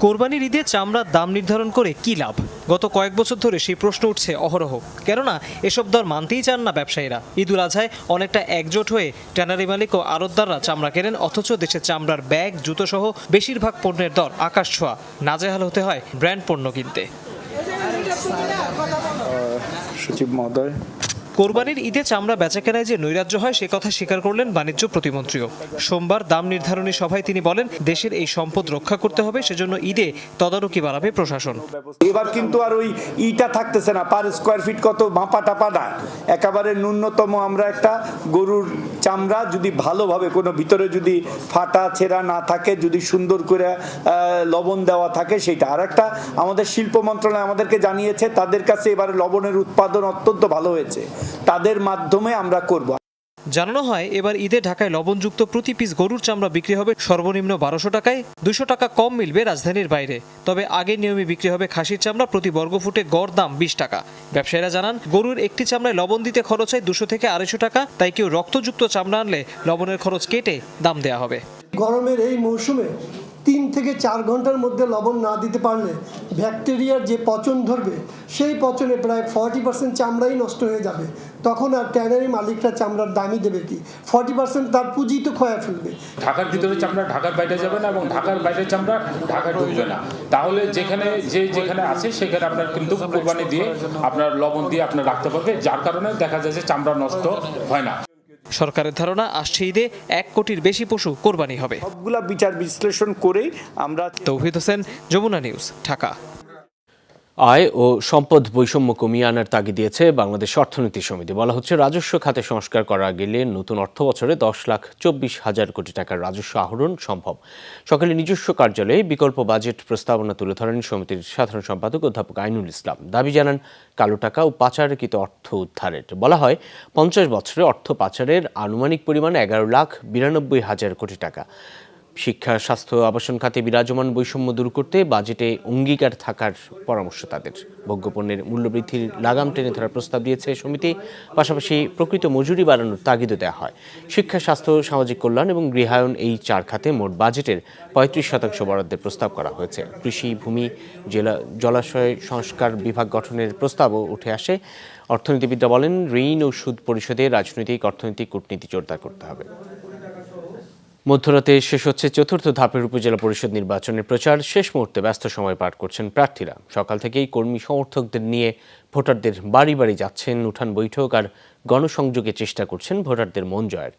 কোরবানির ঈদে চামড়ার দাম নির্ধারণ করে কী লাভ? গত কয়েক বছর ধরে সেই প্রশ্ন উঠছে অহরহ। কেননা এসব দর মানতেই চান না ব্যবসায়ীরা। ঈদুল আজহায় অনেকটা একজোট হয়ে ট্যানারি মালিক ও আড়তদাররা চামড়া কেনেন, অথচ দেশে চামড়ার ব্যাগ, জুতো সহ বেশিরভাগ পণ্যের দর আকাশ ছোঁয়া। নাজেহাল হতে হয় ব্র্যান্ড পণ্য কিনতে। সচিব মহোদয়, কোরবানির ঈদে চামড়া বেচাকেনায় যে নৈরাজ্য হয় সে কথা স্বীকার করলেন বাণিজ্য প্রতিমন্ত্রীও। সোমবার দাম নির্ধারণী সভায় তিনি বলেন, দেশের এই সম্পদ রক্ষা করতে হবে, সেজন্য ঈদে তদারকি বাড়াবে প্রশাসন। এবার কিন্তু আর ওই ইটা থাকতেছে না, পার স্কোয়ার ফিট কত মাপা টাপা না, একেবারে ন্যূনতম আমরা একটা গরুর চামড়া যদি ভালোভাবে কোনো ভিতরে যদি ফাটা ছেঁড়া না থাকে, যদি সুন্দর করে লবণ দেওয়া থাকে সেটা। আর একটা আমাদের শিল্প মন্ত্রণালয় আমাদেরকে জানিয়েছে তাদের কাছে এবারে লবণের উৎপাদন অত্যন্ত ভালো হয়েছে, তাদের মাধ্যমে আমরা করব। জানানো হয় এবার ঈদে ঢাকায় লবণযুক্ত প্রতি পিস গরুর চামড়া বিক্রি হবে সর্বনিম্ন ১২০০ টাকায়, ২০০ টাকা কম মিলবে রাজধানীর বাইরে। তবে আগের নিয়মে বিক্রি হবে খাসির চামড়া প্রতি বর্গফুটে গড় দাম ২০ টাকা। ব্যবসায়ীরা জানান, গরুর একটি চামড়ায় লবণ দিতে খরচ হয় ২০০ থেকে ২৫০ টাকা, তাই কেউ রক্তযুক্ত চামড়া আনলে লবণের খরচ কেটে দাম দেওয়া হবে। গরমের এই মৌসুমে ৩ থেকে ৪ ঘন্টার মধ্যে লবণ না দিতে পারলে ব্যাকটেরিয়ার যে পচন ধরবে, সেই পচনে প্রায় 40% চামড়াই নষ্ট হয়ে যাবে। তখন আর ট্যানারি মালিকরা চামড়ার দামই দেবে কি? 40% তার পুঁজি তো খোয়া ফেলবে। ঢাকার ভিতরে চামড়া ঢাকার বাইরে যাবে না, এবং ঢাকার বাইরে চামড়া ঢাকায় ঢুকবে না। তাহলে যেখানে আছে সেখানে আপনার কিন্তু কোরবানি দিয়ে আপনার লবণ দিয়ে আপনার রাখতে পারবে, যার কারণে দেখা যায় যে চামড়া নষ্ট হয় না। সরকারের ধারণা আসছে ঈদে 1 কোটির বেশি পশু কোরবানি হবে। সবগুলা বিচার বিশ্লেষণ করেই আমরা। তৌহিদ হোসেন, যমুনা নিউজ, ঢাকা। আয় ও সম্পদ বৈষম্য কমিয়ে আনার তাগিদ দিয়েছে বাংলাদেশ অর্থনীতি সমিতি। বলা হচ্ছে, রাজস্ব খাতে সংস্কার করা গেলে নতুন অর্থ বছরে 10,24,000 কোটি টাকার রাজস্ব আহরণ সম্ভব। সকালে নিজস্ব কার্যালয়ে বিকল্প বাজেট প্রস্তাবনা তুলে ধরেন সমিতির সাধারণ সম্পাদক অধ্যাপক আইনুল ইসলাম। দাবি জানান কালো টাকা ও পাচারকৃত অর্থ উদ্ধারের। বলা হয়, 50 বছরে অর্থ পাচারের আনুমানিক পরিমাণ 11,92,000 কোটি টাকা। শিক্ষা, স্বাস্থ্য, আবাসন খাতে বিরাজমান বৈষম্য দূর করতে বাজেটে অঙ্গীকার থাকার পরামর্শ তাদের। ভোগ্যপণ্যের মূল্যবৃদ্ধির লাগাম টেনে ধরার প্রস্তাব দিয়েছে সমিতি। পাশাপাশি প্রকৃত মজুরি বাড়ানোর তাগিদও দেওয়া হয়। শিক্ষা, স্বাস্থ্য, সামাজিক কল্যাণ এবং গৃহায়ন এই 4 খাতে মোট বাজেটের 35% বরাদ্দের প্রস্তাব করা হয়েছে। কৃষি, ভূমি, জলাশয় সংস্কার বিভাগ গঠনের প্রস্তাবও উঠে আসে। অর্থনীতিবিদরা বলেন, ঋণ ও সুদ পরিশোধে রাজনৈতিক, অর্থনৈতিক কূটনীতি জোরদার করতে হবে। মধ্যরাতে শেষ হচ্ছে 4র্থ ধাপের উপজেলা পরিষদ নির্বাচনের প্রচার। শেষ মুহূর্তে ব্যস্ত সময় পার করছেন প্রার্থীরা। সকাল থেকেই কর্মী সমর্থকদের নিয়ে ভোটারদের বাড়ি বাড়ি যাচ্ছেন, উঠান বৈঠক আর গণসংযোগে চেষ্টা করছেন ভোটারদের মন জয়ের।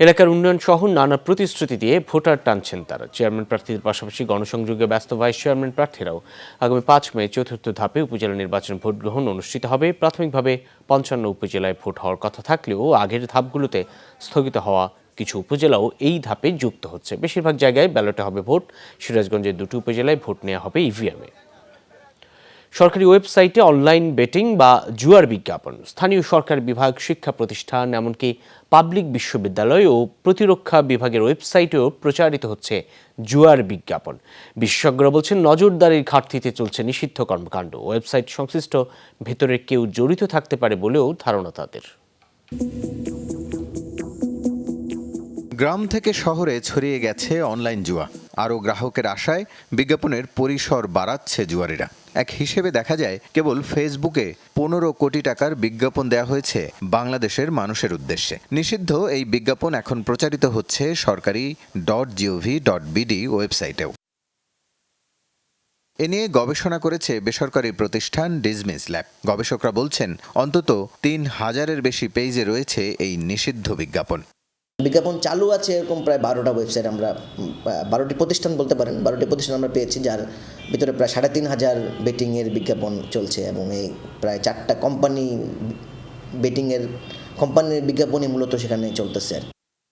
এলাকার উন্নয়ন সহ নানা প্রতিশ্রুতি দিয়ে ভোটার টানছেন তারা। চেয়ারম্যান প্রার্থীদের পাশাপাশি গণসংযোগে ব্যস্ত ভাইস চেয়ারম্যান প্রার্থীরাও। আগামী 5 মে 4র্থ ধাপে উপজেলা নির্বাচন ভোট গ্রহণ অনুষ্ঠিত হবে। প্রাথমিকভাবে 55 উপজেলায় ভোট হওয়ার কথা থাকলেও আগের ধাপগুলোতে স্থগিত হওয়া কিছু উপজেলাও এই ধাপে যুক্ত হচ্ছে। বেশিরভাগ জায়গায় ব্যালটে হবে ভোট। সিরাজগঞ্জের 2টি উপজেলায় ভোট নেওয়া হবে ইভিএমে। সরকারি ওয়েবসাইটে অনলাইন বেটিং বা জুয়ার বিজ্ঞাপন। স্থানীয় সরকার বিভাগ, শিক্ষা প্রতিষ্ঠান, এমনকি পাবলিক বিশ্ববিদ্যালয় ও প্রতিরক্ষা বিভাগের ওয়েবসাইটেও প্রচারিত হচ্ছে জুয়ার বিজ্ঞাপন। বিশেষজ্ঞরা বলছেন, নজরদারির ঘাটতিতে চলছে নিষিদ্ধ কর্মকাণ্ড। ওয়েবসাইট সংশ্লিষ্ট ভেতরের কেউ জড়িত থাকতে পারে বলেও ধারণা তাদের। গ্রাম থেকে শহরে ছড়িয়ে গেছে অনলাইন জুয়া। আরও গ্রাহকের আশায় বিজ্ঞাপনের পরিসর বাড়াচ্ছে জুয়ারিরা। এক হিসেবে দেখা যায়, কেবল ফেসবুকে 15 কোটি টাকার বিজ্ঞাপন দেওয়া হয়েছে বাংলাদেশের মানুষের উদ্দেশ্যে। নিষিদ্ধ এই বিজ্ঞাপন এখন প্রচারিত হচ্ছে সরকারি .gov.bd ওয়েবসাইটেও। এ নিয়ে গবেষণা করেছে বেসরকারি প্রতিষ্ঠান ডিজমিস ল্যাব। গবেষকরা বলছেন, অন্তত 3000-এর বেশি পেজে রয়েছে এই নিষিদ্ধ বিজ্ঞাপন। বিজ্ঞাপন চালু আছে এরকম প্রায় 12টা ওয়েবসাইট, আমরা 12টি প্রতিষ্ঠান বলতে পারেন, 12টি প্রতিষ্ঠান আমরা পেয়েছি, যার ভিতরে প্রায় 3500 বেটিংয়ের বিজ্ঞাপন চলছে এবং এই প্রায় 4টা বেটিংয়ের কোম্পানির বিজ্ঞাপনই মূলত সেখানে চলতেছে।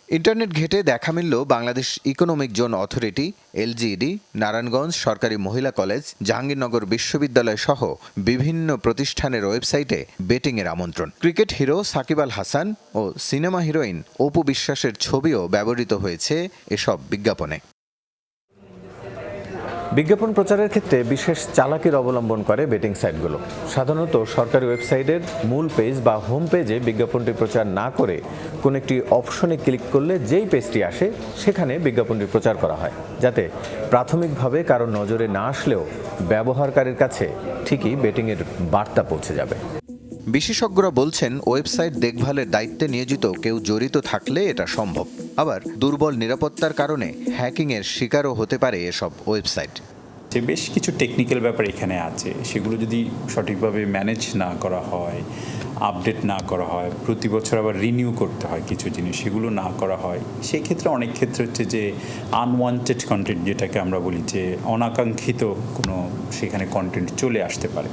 ইন্টারনেট ঘেটে দেখা মিলল Bangladesh economic zone authority, LGED, Narayanganj সরকারি মহিলা কলেজ, জাহাঙ্গীরনগর বিশ্ববিদ্যালয় সহ বিভিন্ন প্রতিষ্ঠানের ওয়েবসাইটে বেটিংয়ের আমন্ত্রণ। ক্রিকেট হিরো সাকিব আল হাসান ও সিনেমা হিরোইন অপু বিশ্বাসের ছবিও ব্যবহৃত হয়েছে এসব বিজ্ঞাপনে। বিজ্ঞাপন প্রচারের ক্ষেত্রে বিশেষ চালাকির অবলম্বন করে বেটিং সাইটগুলো। সাধারণত সরকারি ওয়েবসাইটের মূল পেজ বা হোম পেজে বিজ্ঞাপনটি প্রচার না করে কোনো একটি অপশনে ক্লিক করলে যেই পেজটি আসে সেখানে বিজ্ঞাপনটি প্রচার করা হয়, যাতে প্রাথমিকভাবে কারো নজরে না আসলেও ব্যবহারকারীর কাছে ঠিকই বেটিংয়ের বার্তা পৌঁছে যাবে। বিশেষজ্ঞরা বলছেন, ওয়েবসাইট দেখভালের দায়িত্বে নিয়োজিত কেউ জড়িত থাকলে এটা সম্ভব। আবার দুর্বল নিরাপত্তার কারণে হ্যাকিংয়ের শিকারও হতে পারে এসব ওয়েবসাইট। যে বেশ কিছু টেকনিক্যাল ব্যাপার এখানে আছে, সেগুলো যদি সঠিকভাবে ম্যানেজ না করা হয়, আপডেট না করা হয়, প্রতি বছর আবার রিনিউ করতে হয় কিছু জিনিস, সেগুলো না করা হয়, সেই ক্ষেত্রে অনেক ক্ষেত্রে হচ্ছে যে আনওয়ান্টেড কন্টেন্ট, যেটাকে আমরা বলি যে অনাকাঙ্ক্ষিত কোনো সেখানে কন্টেন্ট চলে আসতে পারে।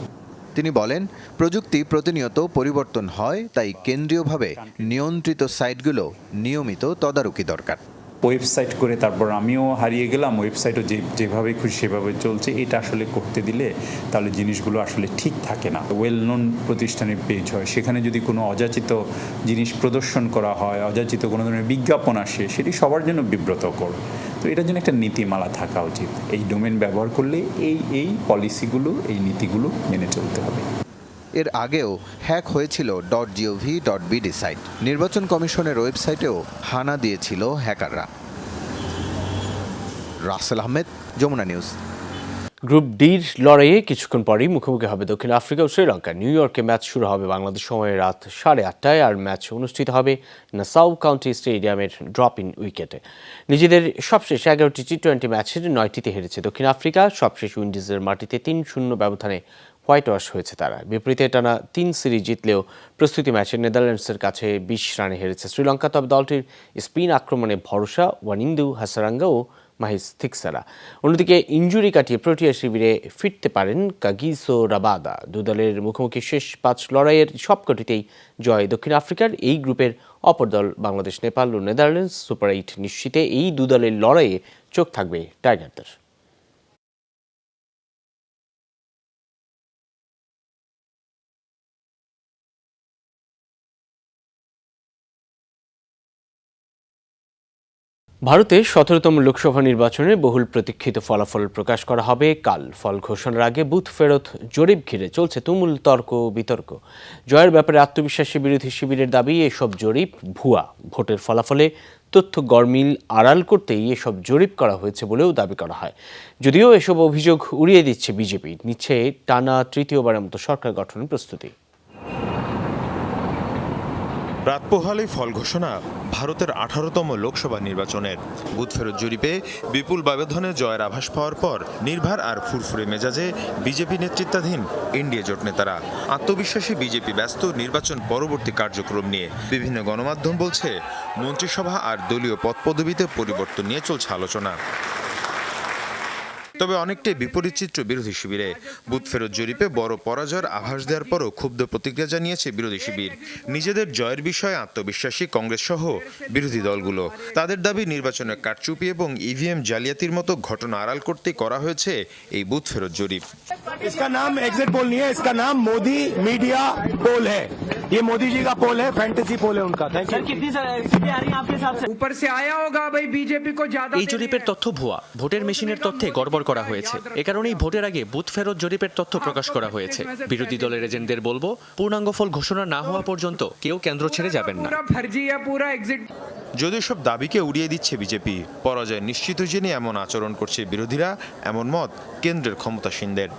তিনি বলেন, প্রযুক্তি প্রতিনিয়ত পরিবর্তন হয়, তাই কেন্দ্রীয়ভাবে নিয়ন্ত্রিত সাইটগুলো নিয়মিত তদারকি দরকার। ওয়েবসাইট করে তারপর আমিও হারিয়ে গেলাম, ওয়েবসাইটও যেভাবে খুশি সেভাবে চলছে, এটা আসলে করতে দিলে তাহলে জিনিসগুলো আসলে ঠিক থাকে না। ওয়েল নোন প্রতিষ্ঠানের পেজ হয়, সেখানে যদি কোনো অযাচিত জিনিস প্রদর্শন করা হয়, অযাচিত কোনো ধরনের বিজ্ঞাপন আসে, সেটি সবার জন্য বিব্রতকর। তো এটার জন্য একটা নীতিমালা থাকা উচিত। এই ডোমেন ব্যবহার করলে এই পলিসিগুলো, এই নীতিগুলো মেনে চলতে হবে। এর আগেও হ্যাক হয়েছিল .gov.bd সাইট। নির্বাচন কমিশনের ওয়েবসাইটেও হানা দিয়েছিল হ্যাকাররা। রাসেল আহমেদ, যমুনা নিউজ। গ্রুপ ডির লড়াইয়ে কিছুক্ষণ পরেই মুখোমুখি হবে দক্ষিণ আফ্রিকা ও শ্রীলঙ্কা। নিউ ইয়র্কে ম্যাচ শুরু হবে বাংলাদেশ সময় রাত 8:30টায়, আর ম্যাচ অনুষ্ঠিত হবে নাসাউ কাউন্টি স্টেডিয়ামের ড্রপ ইন উইকেটে। নিজেদের সবশেষ 11টি টি-20 ম্যাচের 9টিতে হেরেছে দক্ষিণ আফ্রিকা। সবশেষ উইন্ডিজের মাটিতে 3-0 ব্যবধানে হোয়াইট ওয়াশ হয়েছে তারা। বিপরীতে টানা 3 সিরিজ জিতলেও প্রস্তুতি ম্যাচে নেদারল্যান্ডসের কাছে 20 রানে হেরেছে শ্রীলঙ্কা। তবে দলটির স্পিন আক্রমণে ভরসা ওয়ানিন্দু হাসারাঙ্গা ও মাহিস থিকসারা। অন্যদিকে ইনজুরি কাটিয়ে প্রোটিয়া শিবিরে ফিরতে পারেন কাগিসো রাবাদা। দু দলের মুখোমুখি শেষ 5 লড়াইয়ের সবকটিতেই জয় দক্ষিণ আফ্রিকার। এই গ্রুপের অপর দল বাংলাদেশ, নেপাল ও নেদারল্যান্ডস। সুপার 8 নিশ্চিতে এই দু দলের লড়াইয়ে চোখ থাকবে টাইগারদের। ভারতে 17তম লোকসভা নির্বাচনে বহুল প্রতীক্ষিত ফলাফল প্রকাশ করা হবে কাল। ফল ঘোষণার আগে বুথ ফেরত জরিপ ঘিরে চলছে তুমুল তর্ক বিতর্ক। জয়ের ব্যাপারে আত্মবিশ্বাসী বিরোধী শিবিরের দাবি, এসব জরিপ ভুয়া। ভোটের ফলাফলে তথ্য গরমিল আড়াল করতেই এসব জরিপ করা হয়েছে বলেও দাবি করা হয়। যদিও এসব অভিযোগ উড়িয়ে দিচ্ছে বিজেপি, নিচ্ছে টানা তৃতীয়বারের মতো সরকার গঠনের প্রস্তুতি। রাত পোহালেই ফল ঘোষণা ভারতের 18তম লোকসভা নির্বাচনের। বুথ ফেরত জরিপে বিপুল ব্যবধানে জয়ের আভাস পাওয়ার পর নির্ভার আর ফুরফুরে মেজাজে বিজেপি নেতৃত্বাধীন এনডিএ জোট নেতারা। আত্মবিশ্বাসী বিজেপি ব্যস্ত নির্বাচন পরবর্তী কার্যক্রম নিয়ে। বিভিন্ন গণমাধ্যম বলছে মন্ত্রিসভা আর দলীয় পদপদবিতে পরিবর্তন নিয়ে চলছে আলোচনা। তবে অনেকটাই বিপরীত চিত্র বিরোধী শিবিরে। বুথ ফেরত জরিপে বড় পরাজয়ের আভাস দেওয়ার পরও ক্ষুব্ধ প্রতিক্রিয়া জানিয়েছে বিরোধী শিবির। নিজেদের জয়ের বিষয়ে আত্মবিশ্বাসী কংগ্রেস সহ বিরোধী দলগুলো। তাদের দাবি নির্বাচনের কারচুপি এবং ইভিএম জালিয়াতির মতো ঘটনা আড়াল করতে করা হয়েছে এই বুথ ফেরত জরিপ। इसका नाम एग्जिट पोल नहीं है, इसका नाम मोदी मीडिया पोल है। ये मोदी जी का पोल है, फैंटेसी पोल है उनका। Thank you. कितनी सीटें आ रही हैं आपके हिसाब से? ऊपर से आया होगा भाई, बीजेपी को ज्यादा। এই জরিপের তথ্য ভুয়া। ভোটের মেশিনের তথ্যে গড়বড় করা হয়েছে। এ কারণেই ভোটের আগে বুথ ফেরত জরিপের তথ্য প্রকাশ করা হয়েছে। বিরোধী দলের এজেন্টদের বলবো, পূর্ণাঙ্গ ফল ঘোষণা না হওয়া পর্যন্ত কেউ কেন্দ্র ছেড়ে যাবেন না। যদিও সব দাবিকে উড়িয়ে দিচ্ছে বিজেপি। পরাজয় নিশ্চিত জেনে এমন আচরণ করছে বিরোধীরা, এমন মত কেন্দ্রের ক্ষমতাসীনদের।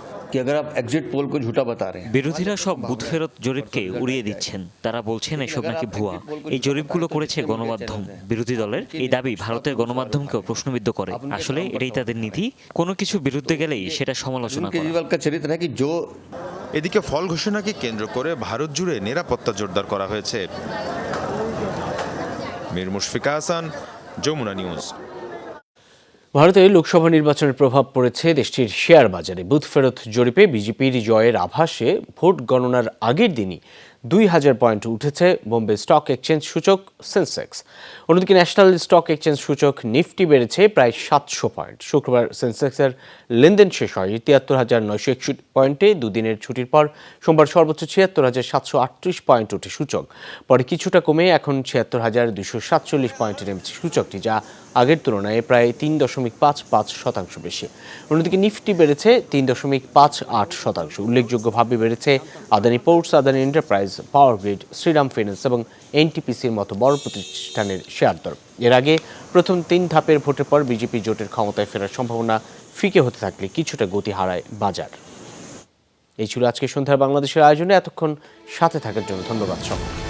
বিরোধীরা সব বুথ ফেরত জরিপকে উড়িয়ে দিচ্ছেন। তারা বলছেন এসব নাকি ভুয়া। এই জরিপগুলো করেছে গণমাধ্যম। বিরোধী দলের এই দাবি ভারতের গণমাধ্যমকেও প্রশ্নবিদ্ধ করে। আসলে এটাই তাদের নীতি, কোনো কিছু বিরুদ্ধে গেলেই সেটা সমালোচনা করা। এদিকে ফল ঘোষণাকে কেন্দ্র করে ভারত জুড়ে নিরাপত্তা জোরদার করা হয়েছে। মীর মুশফিকা হাসান, যমুনা নিউজ। ভারতে লোকসভা নির্বাচনের প্রভাব পড়েছে দেশটির শেয়ার বাজারে। বুথ ফেরত জরিপে বিজেপির জয়ের আভাসে ভোট গণনার আগের দিনই 2000 পয়েন্ট উঠেছে বোম্বে স্টক এক্সচেঞ্জ সূচক সেন্সেক্স। অন্যদিকে ন্যাশনাল স্টক এক্সচেঞ্জ সূচক নিফটি বেড়েছে প্রায় 700 পয়েন্ট। শুক্রবার সেন্সেক্সের লেনদেন শেষ হয় 73,961 পয়েন্টে। দুদিনের ছুটির পর সোমবার সর্বোচ্চ 76,738 পয়েন্ট ওঠে সূচক। পরে কিছুটা কমে এখন 76,247 পয়েন্টে নেমেছে সূচকটি, যা আগের তুলনায় প্রায় 3.55% বেশি। অন্যদিকে নিফটি বেড়েছে 3.58%। উল্লেখযোগ্যভাবে বেড়েছে Adani ports, Adani enterprise, power grid, Shriram finance এবং এনটিপিসির মতো বড় প্রতিষ্ঠানের শেয়ার দর। এর আগে প্রথম 3 ধাপের ভোটের পর বিজেপি জোটের ক্ষমতায় ফেরার সম্ভাবনা ফিকে হতে থাকলে কিছুটা গতি হারায় বাজার। এই ছিল আজকে সন্ধ্যার বাংলাদেশের আয়োজনে। এতক্ষণ সাথে থাকার জন্য ধন্যবাদ সবাই।